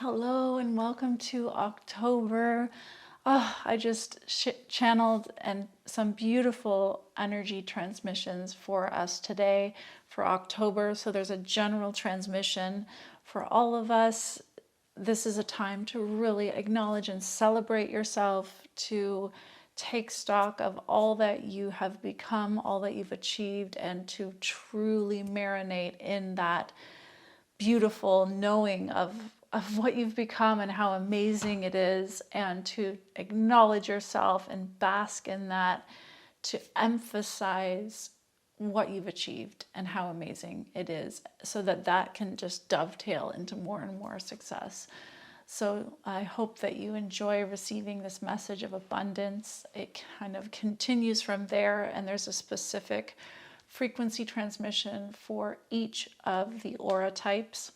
Hello and welcome to October. I just channeled and some beautiful energy transmissions for us today for October. So there's a general transmission for all of us. This is a time to really acknowledge and celebrate yourself, to take stock of all that you have become, all that you've achieved, and to truly marinate in that beautiful knowing of what you've become and how amazing it is, and to acknowledge yourself and bask in that, to emphasize what you've achieved and how amazing it is, so that that can just dovetail into more and more success. So I hope that you enjoy receiving this message of abundance. It kind of continues from there, and there's a specific frequency transmission for each of the aura types.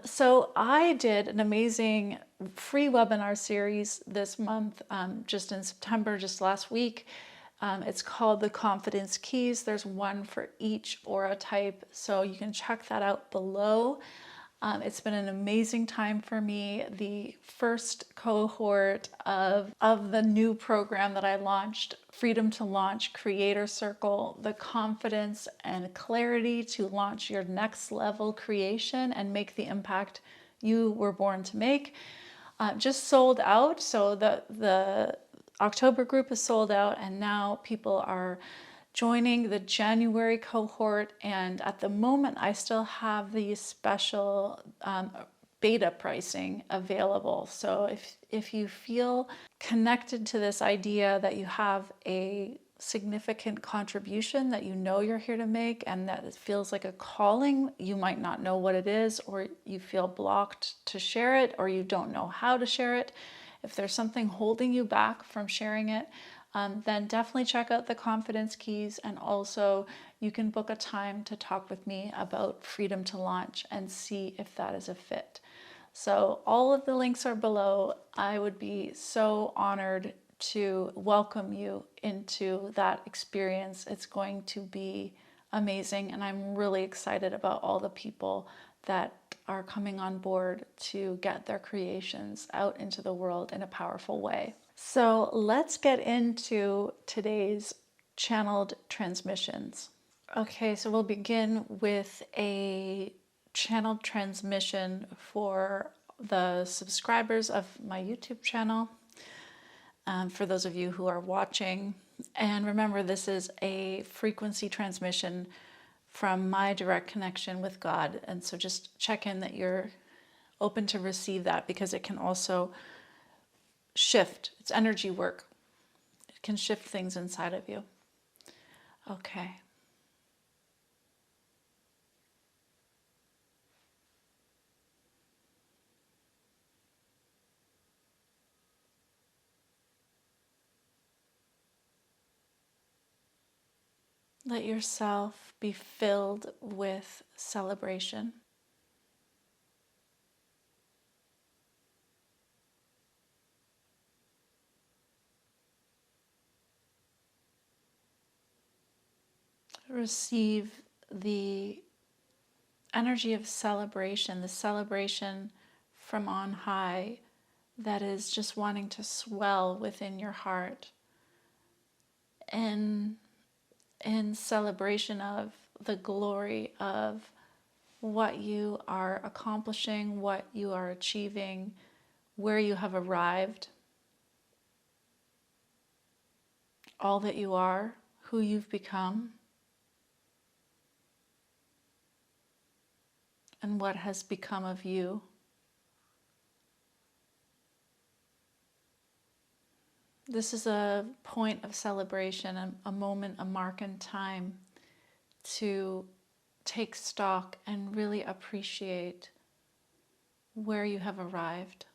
So I did an amazing free webinar series this month, just in September, just last week. It's called The Confidence Keys. There's one for each aura type, so you can check that out below. It's been an amazing time for me. The first cohort of the new program that I launched, Freedom to Launch Creator Circle, the confidence and clarity to launch your next level creation and make the impact you were born to make, just sold out. So the October group is sold out, and now people are joining the January cohort, and at the moment I still have the special beta pricing available. So if you feel connected to this idea that you have a significant contribution that you know you're here to make, and that it feels like a calling, you might not know what it is, or you feel blocked to share it, or you don't know how to share it, if there's something holding you back from sharing it, then definitely check out the Confidence Keys. And also you can book a time to talk with me about Freedom to Launch and see if that is a fit. So all of the links are below. I would be so honored to welcome you into that experience. It's going to be amazing, and I'm really excited about all the people that are coming on board to get their creations out into the world in a powerful way. So let's get into today's channeled transmissions. Okay, so we'll begin with a channeled transmission for the subscribers of my YouTube channel, for those of you who are watching. And remember, this is a frequency transmission from my direct connection with God. And so just check in that you're open to receive that, because it can also shift. It's energy work. It can shift things inside of you. Okay. Let yourself be filled with celebration. Receive the energy of celebration, the celebration from on high that is just wanting to swell within your heart, in celebration of the glory of what you are accomplishing, what you are achieving, where you have arrived, all that you are, who you've become, and what has become of you. This is a point of celebration, a moment, a mark in time to take stock and really appreciate where you have arrived,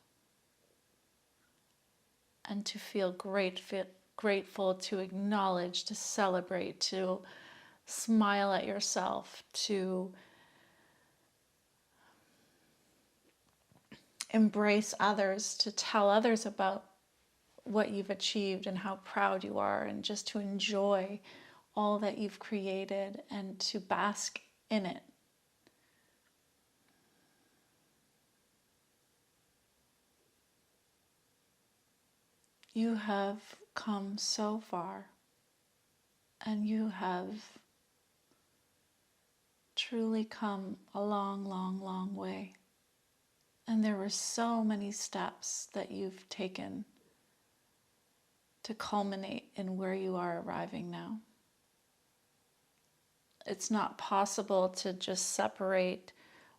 and to feel grateful, to acknowledge, to celebrate, to smile at yourself, to embrace others, to tell others about what you've achieved and how proud you are, and just to enjoy all that you've created and to bask in it. You have come so far, and you have truly come a long, long, long way. And there were so many steps that you've taken to culminate in where you are arriving now. It's not possible to just separate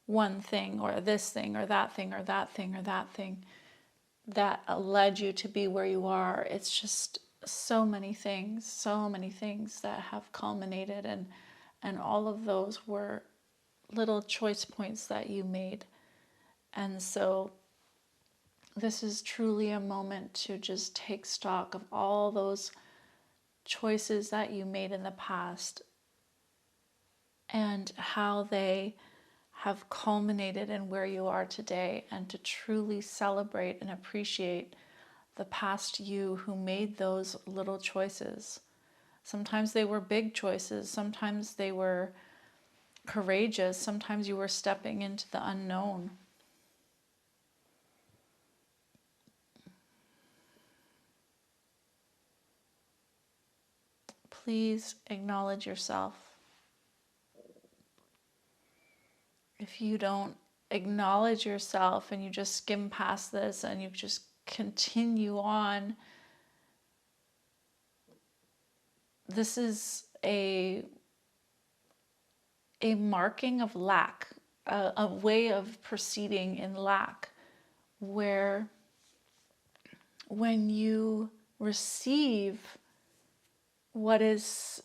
one thing or this thing or that thing or that thing or that thing that led you to be where you are. It's just so many things that have culminated, and all of those were little choice points that you made. And so this is truly a moment to just take stock of all those choices that you made in the past and how they have culminated in where you are today, and to truly celebrate and appreciate the past you who made those little choices. Sometimes they were big choices, sometimes they were courageous, sometimes you were stepping into the unknown. Please acknowledge yourself. If you don't acknowledge yourself and you just skim past this and you just continue on, this is a marking of lack, a way of proceeding in lack, where when you receive what is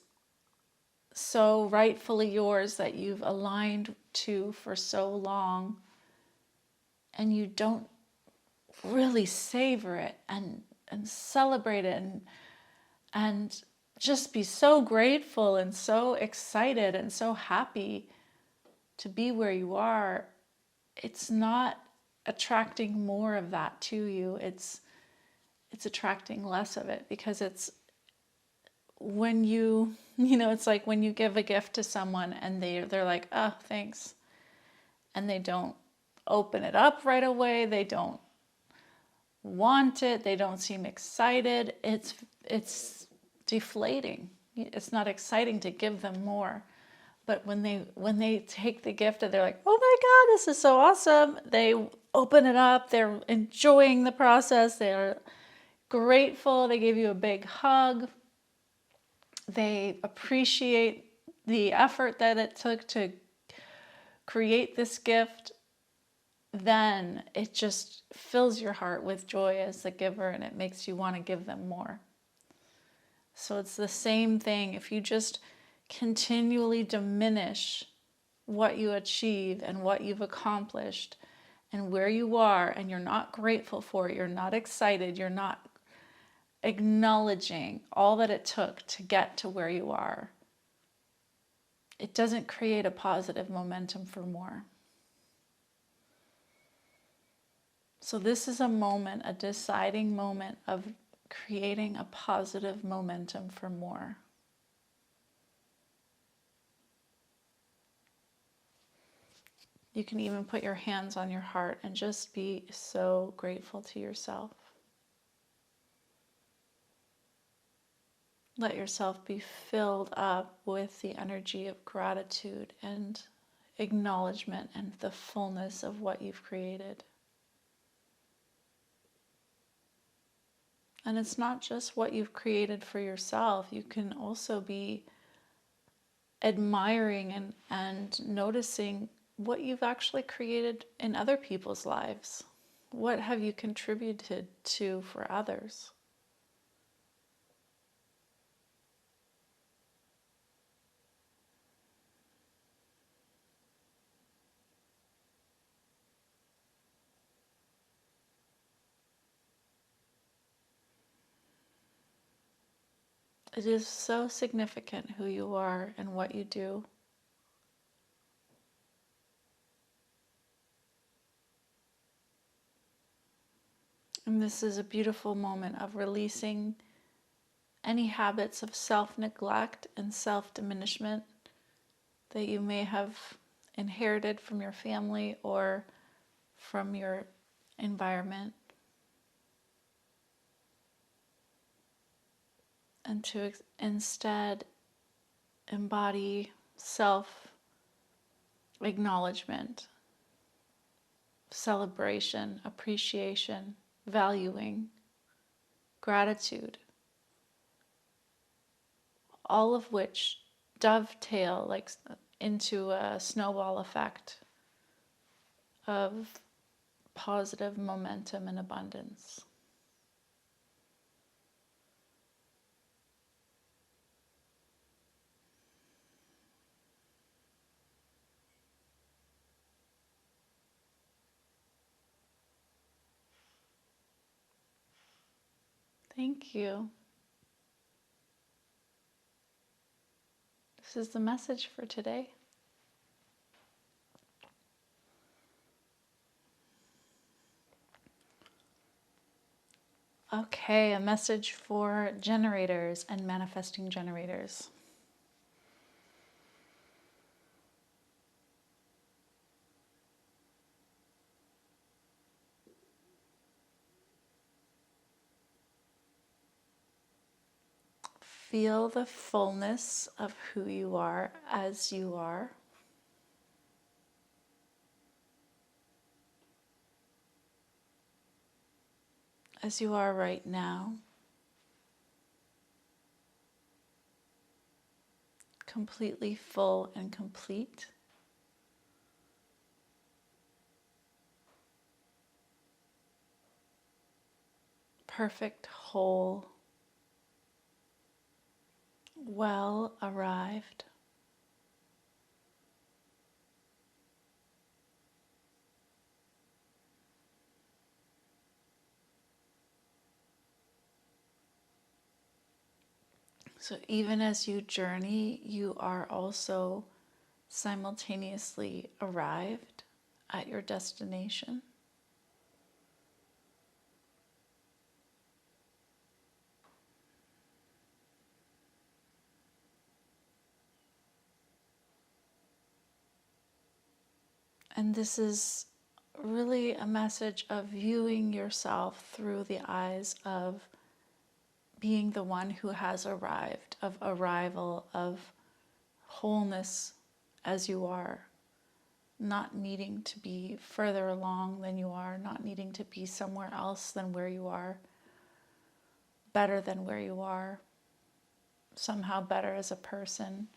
so rightfully yours that you've aligned to for so long, and you don't really savor it and celebrate it and just be so grateful and so excited and so happy to be where you are, it's not attracting more of that to you. It's attracting less of it, because it's when it's like when you give a gift to someone and they're like, oh, thanks. And they don't open it up right away. They don't want it. They don't seem excited. It's deflating. It's not exciting to give them more. But when they take the gift and they're like, oh my God, this is so awesome. They open it up. They're enjoying the process. They're grateful. They give you a big hug. They appreciate the effort that it took to create this gift. Then it just fills your heart with joy as the giver, and it makes you want to give them more. So it's the same thing. If you just continually diminish what you achieve and what you've accomplished and where you are, and you're not grateful for it, you're not excited, you're not acknowledging all that it took to get to where you are, it doesn't create a positive momentum for more. So this is a moment, a deciding moment of creating a positive momentum for more. You can even put your hands on your heart and just be so grateful to yourself. Let yourself be filled up with the energy of gratitude and acknowledgement and the fullness of what you've created. And it's not just what you've created for yourself. You can also be admiring and noticing what you've actually created in other people's lives. What have you contributed to for others? It is so significant who you are and what you do. And this is a beautiful moment of releasing any habits of self-neglect and self-diminishment that you may have inherited from your family or from your environment. and to instead embody self-acknowledgement, celebration, appreciation, valuing, gratitude, all of which dovetail like into a snowball effect of positive momentum and abundance. Thank you. This is the message for today. Okay, a message for generators and manifesting generators. Feel the fullness of who you are as you are. As you are right now. Completely full and complete. Perfect, whole, well arrived. So even as you journey, you are also simultaneously arrived at your destination. And this is really a message of viewing yourself through the eyes of being the one who has arrived, of arrival, of wholeness as you are, not needing to be further along than you are, not needing to be somewhere else than where you are, better than where you are, somehow better as a person,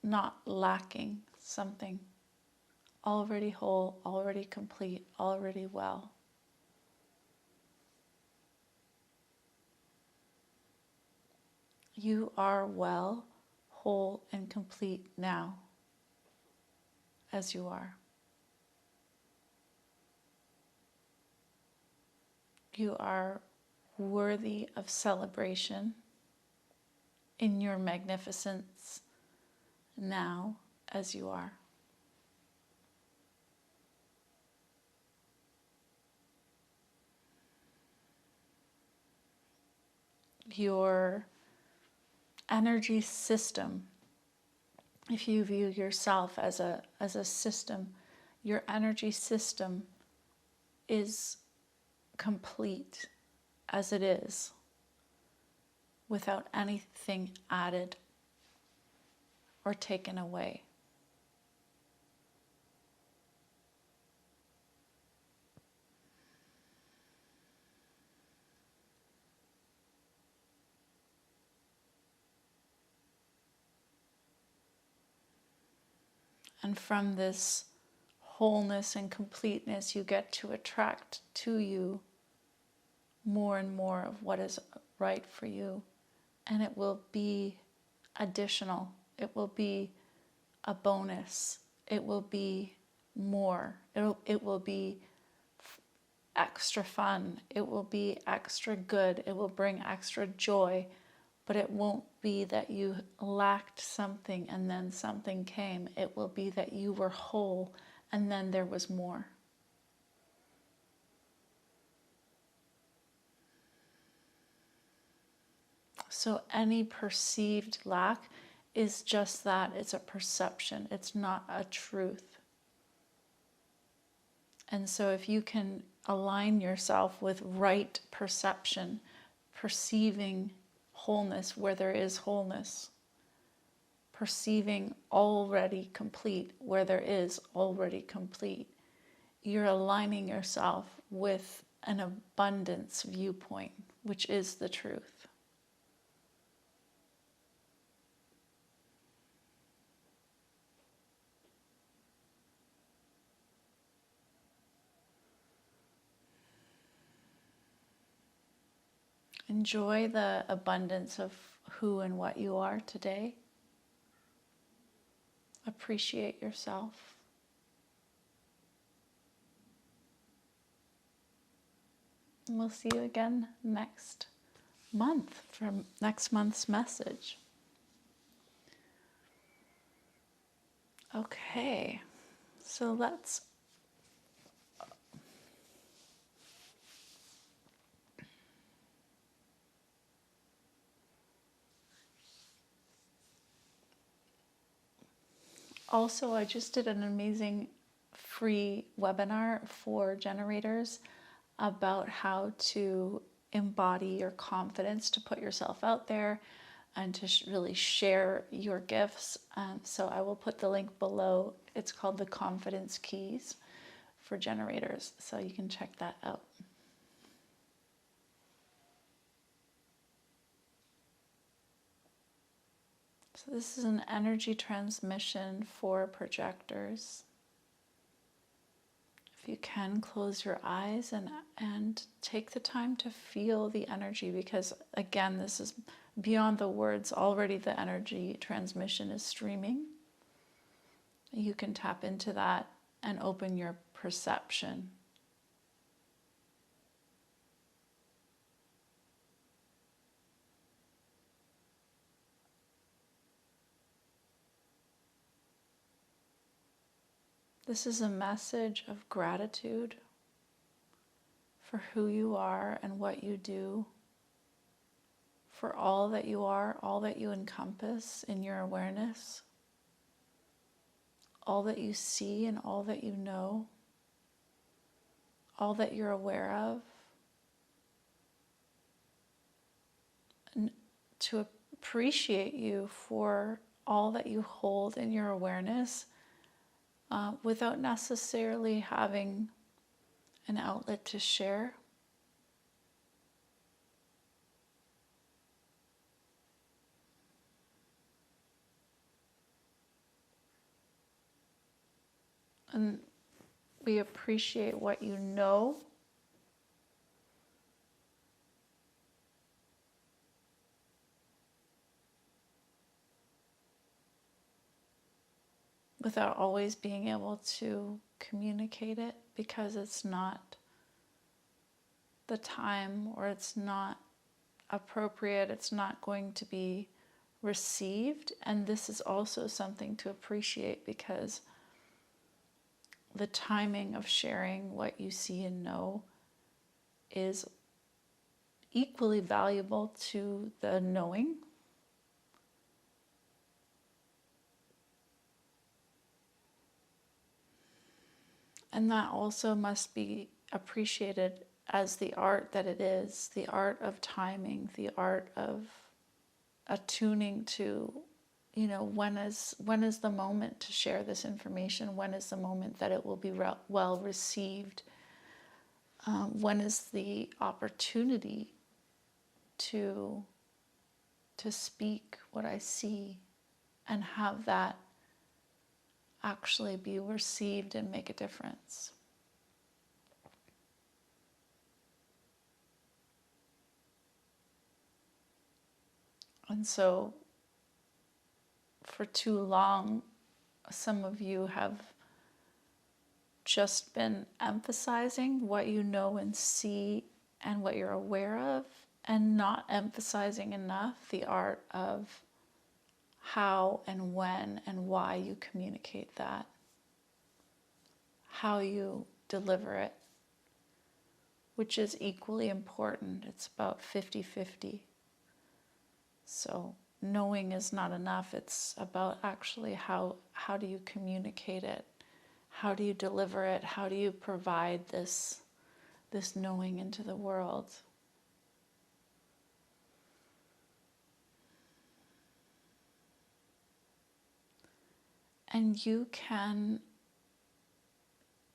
not lacking something, already whole, already complete, already well. You are well, whole, and complete now, as you are. You are worthy of celebration in your magnificence now, as you are. Your energy system, if you view yourself as a system, your energy system is complete as it is, without anything added or taken away. And from this wholeness and completeness, you get to attract to you more and more of what is right for you. And it will be additional. It will be a bonus. It will be more. It will be extra fun. It will be extra good. It will bring extra joy. But it won't be that you lacked something and then something came. It will be that you were whole and then there was more. So any perceived lack is just that. It's a perception. It's not a truth. And so if you can align yourself with right perception, perceiving wholeness where there is wholeness, perceiving already complete where there is already complete. You're aligning yourself with an abundance viewpoint, which is the truth. Enjoy the abundance of who and what you are today. Appreciate yourself. And we'll see you again next month for next month's message. Okay, so let's also, I just did an amazing free webinar for generators about how to embody your confidence, to put yourself out there and to really share your gifts. So I will put the link below. It's called the Confidence Keys for generators, so you can check that out. So this is an energy transmission for projectors. If you can, close your eyes and take the time to feel the energy, because again, this is beyond the words. Already the energy transmission is streaming. You can tap into that and open your perception. This is a message of gratitude for who you are and what you do, for all that you are, all that you encompass in your awareness, all that you see and all that you know, all that you're aware of, and to appreciate you for all that you hold in your awareness, without necessarily having an outlet to share. And we appreciate what you know, without always being able to communicate it, because it's not the time, or it's not appropriate, it's not going to be received. And this is also something to appreciate, because the timing of sharing what you see and know is equally valuable to the knowing. And that also must be appreciated as the art that it is, the art of timing, the art of attuning to, when is the moment to share this information? When is the moment that it will be well received? When is the opportunity to speak what I see and have that actually be received and make a difference? And so for too long, some of you have just been emphasizing what you know and see and what you're aware of, and not emphasizing enough the art of how and when and why you communicate that, how you deliver it, which is equally important. It's about 50-50. So knowing is not enough. It's about actually how do you communicate it? How do you deliver it? How do you provide this knowing into the world? And you can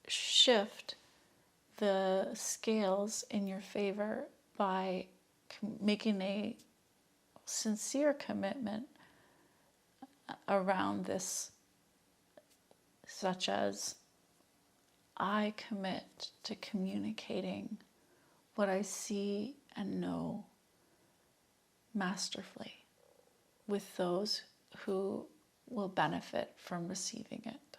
shift the scales in your favor by making a sincere commitment around this, such as, I commit to communicating what I see and know masterfully with those who will benefit from receiving it.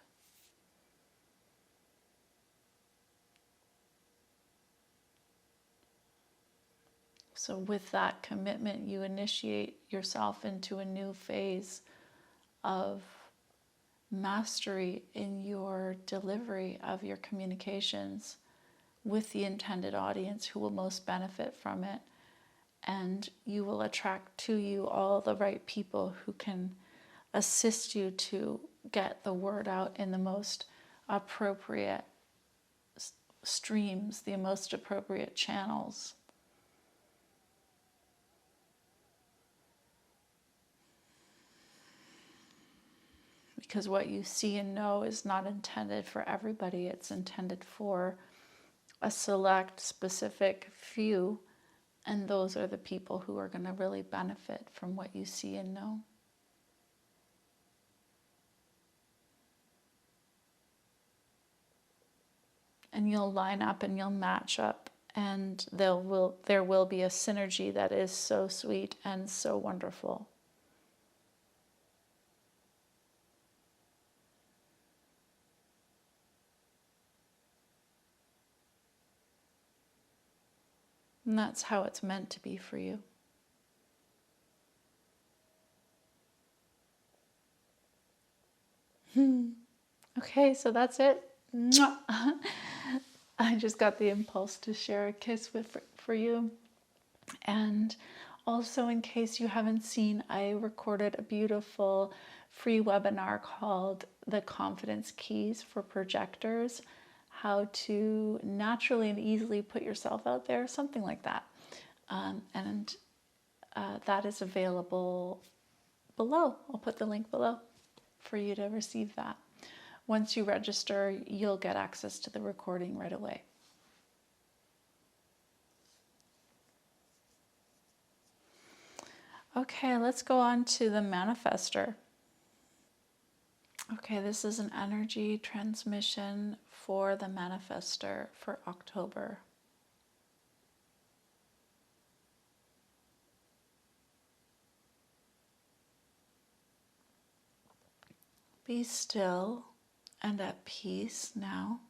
So with that commitment, you initiate yourself into a new phase of mastery in your delivery of your communications with the intended audience who will most benefit from it. And you will attract to you all the right people who can assist you to get the word out in the most appropriate streams, the most appropriate channels. Because what you see and know is not intended for everybody. It's intended for a select, specific few. And those are the people who are going to really benefit from what you see and know. And you'll line up and you'll match up. And there will be a synergy that is so sweet and so wonderful. And that's how it's meant to be for you. Okay, so that's it. I just got the impulse to share a kiss for you. And also, in case you haven't seen, I recorded a beautiful free webinar called The Confidence Keys for Projectors. How to naturally and easily put yourself out there, something like that. That is available below. I'll put the link below for you to receive that. Once you register, you'll get access to the recording right away. Okay, let's go on to the Manifestor. Okay, this is an energy transmission for the Manifestor for October. Be still and at peace now.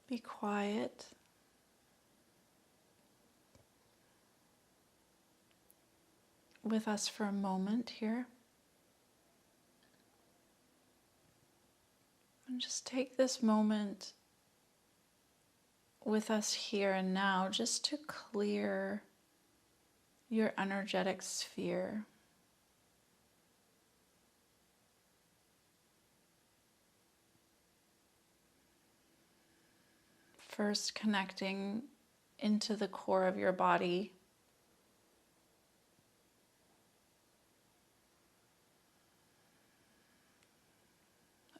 Be quiet. With us for a moment here. And just take this moment with us here and now just to clear your energetic sphere. First, connecting into the core of your body.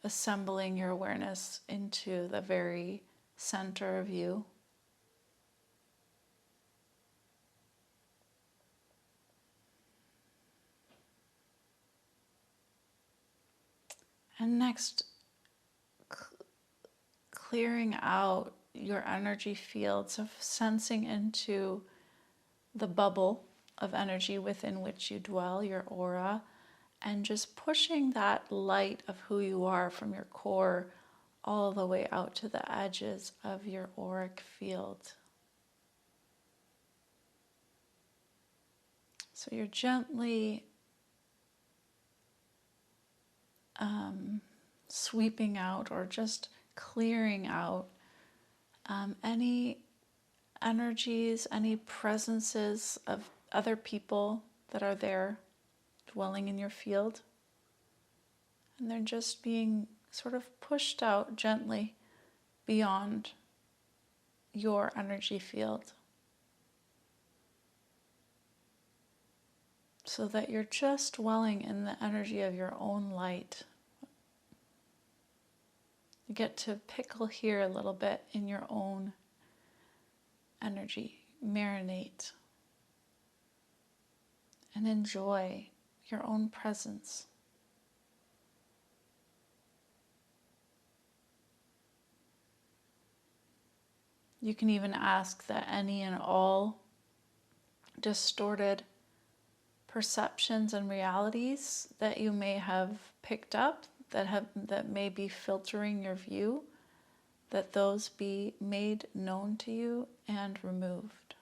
Assembling your awareness into the very center of you. And next, clearing out your energy fields of sensing into the bubble of energy within which you dwell, your aura, and just pushing that light of who you are from your core all the way out to the edges of your auric field. So you're gently sweeping out or just clearing out any energies, any presences of other people that are there dwelling in your field. And they're just being sort of pushed out gently beyond your energy field. so that you're just dwelling in the energy of your own light. You get to pickle here a little bit in your own energy, marinate, and enjoy your own presence. You can even ask that any and all distorted perceptions and realities that you may have picked up that may be filtering your view, that those be made known to you and removed.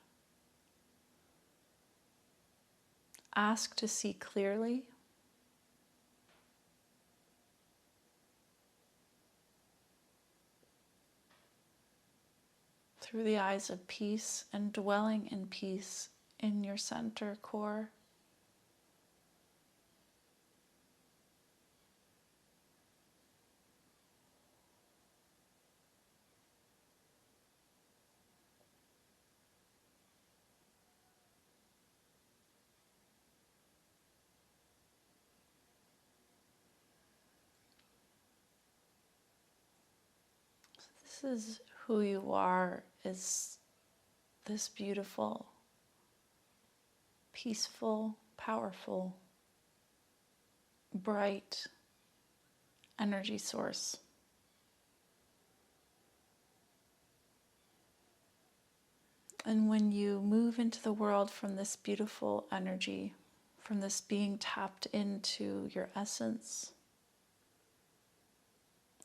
Ask to see clearly. Through the eyes of peace and dwelling in peace in your center core. This is who you are, is this beautiful, peaceful, powerful, bright energy source. And when you move into the world from this beautiful energy, from this being tapped into your essence,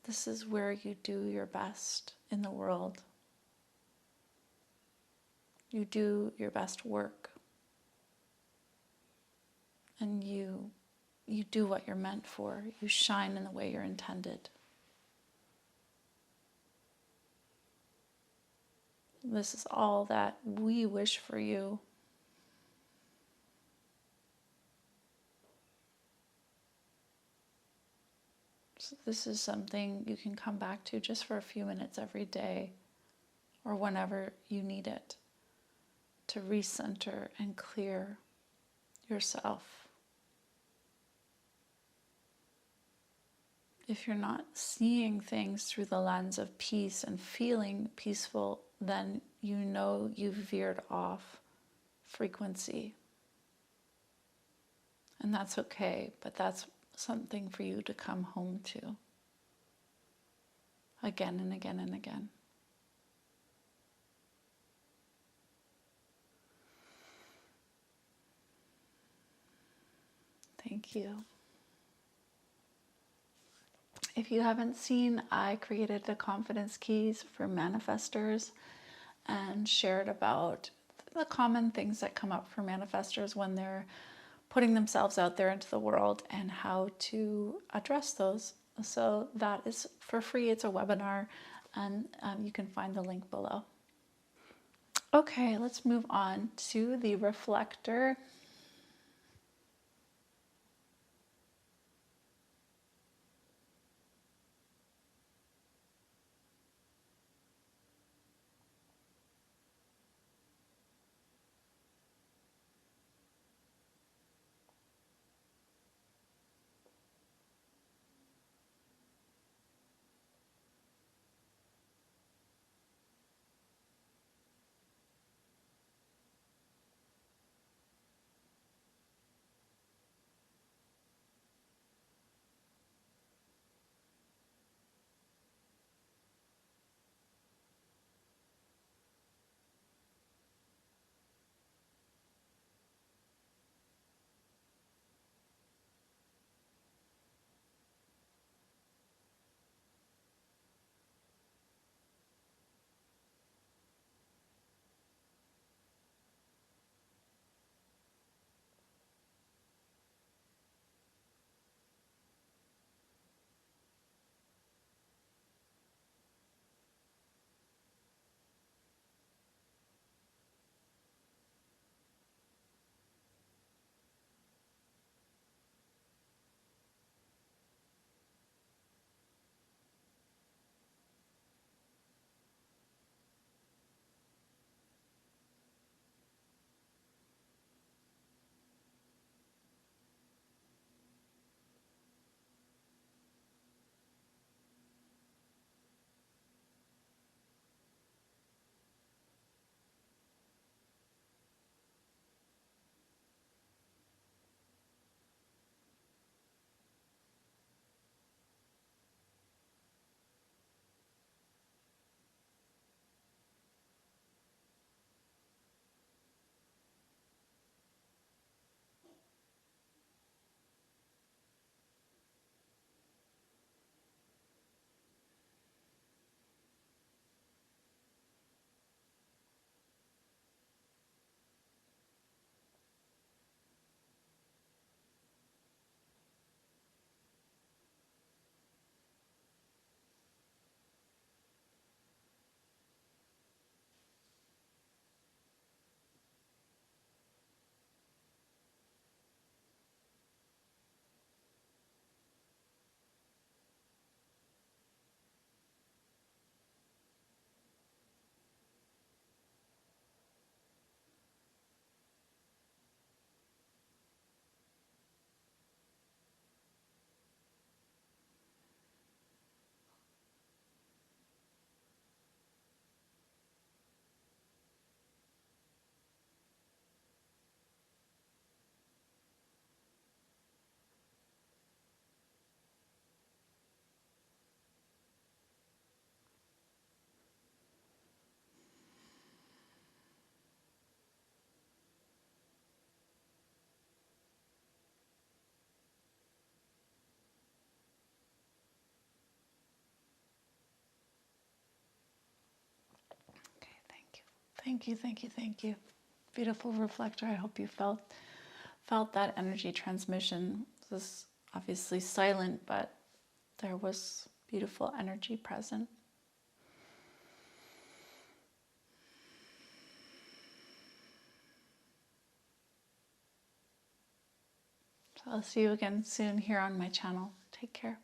this is where you do your best in the world. You do your best work. And you do what you're meant for. You shine in the way you're intended. This is all that we wish for you. So this is something you can come back to just for a few minutes every day, or whenever you need it, to recenter and clear yourself. If you're not seeing things through the lens of peace and feeling peaceful, then you know you've veered off frequency. And that's okay, but that's something for you to come home to again and again and again. Thank you. If you haven't seen, I created the confidence keys for manifestors and shared about the common things that come up for manifestors when they're putting themselves out there into the world and how to address those. So that is for free. It's a webinar, and you can find the link below. Okay, let's move on to the reflector. Thank you, thank you, thank you. Beautiful reflector. I hope you felt that energy transmission. It was obviously silent, but there was beautiful energy present. So I'll see you again soon here on my channel. Take care.